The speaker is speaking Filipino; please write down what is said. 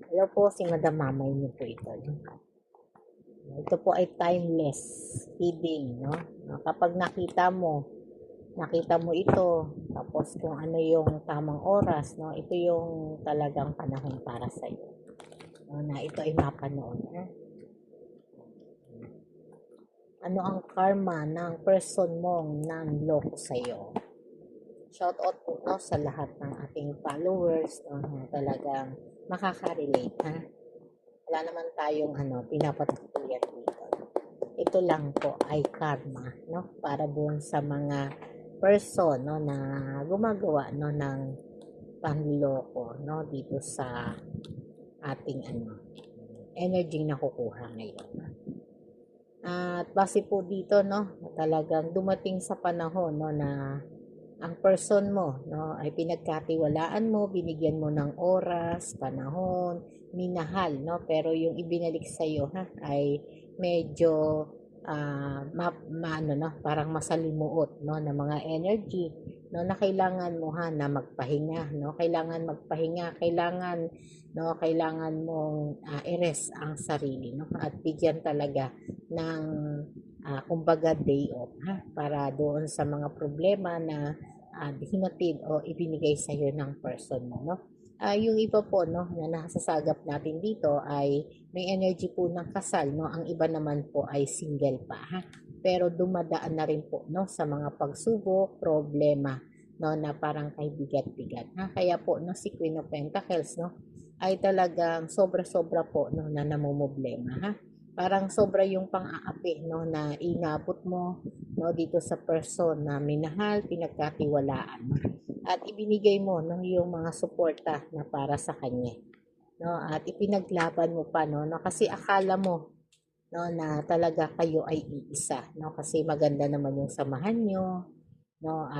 Hello po, si Madam Mamay niyo po ito. Ito po ay timeless feeding, no? Kapag nakita mo ito, tapos kung ano yung tamang oras, no? Ito yung talagang panahon para sa iyo. No, na ito ay mapanood. Ano ang karma ng person mong nanloko sa iyo? Shout out po no, sa lahat ng ating followers, no, na talagang makaka-relate, ha? Wala naman tayong pinapatutuyan dito. Ito lang po ay karma, no? Para doon sa mga person, no, na gumagawa, no, ng panloko, no, dito sa ating energy na kukuha ngayon. At base po dito, no, talagang dumating sa panahon, no, na ang person mo, no, ay pinagkatiwalaan mo, binigyan mo ng oras, panahon, minahal, no, pero yung ibinalik sa iyo ha ay medyo no, parang masalimuot, no, na mga energy, no, na kailangan mo ha na magpahinga, no, kailangan mong i-rest ang sarili, no, at bigyan talaga ng kumbaga day off ha para doon sa mga problema na hinatid o ibinigay sa iyo ng person mo, no. Yung iba po, no, na nasasagap natin dito ay may energy po ng kasal, no. Ang iba naman po ay single pa, ha. Pero dumadaan na rin po, no, sa mga pagsubok, problema, no, na parang kay bigat-bigat, ha. Kaya po, no, si Queen of Pentacles, no, ay talagang sobra-sobra po, no, na namumblema, ha. Parang sobra yung pang-aapi, no, na inabot mo, no, dito sa person na minahal, pinagkatiwalaan, no, at ibinigay mo ng yung mga suporta na para sa kanya, no, at ipinaglaban mo pa, no, kasi akala mo, no, na talaga kayo ay iisa, no, kasi maganda naman yung samahan nyo, no,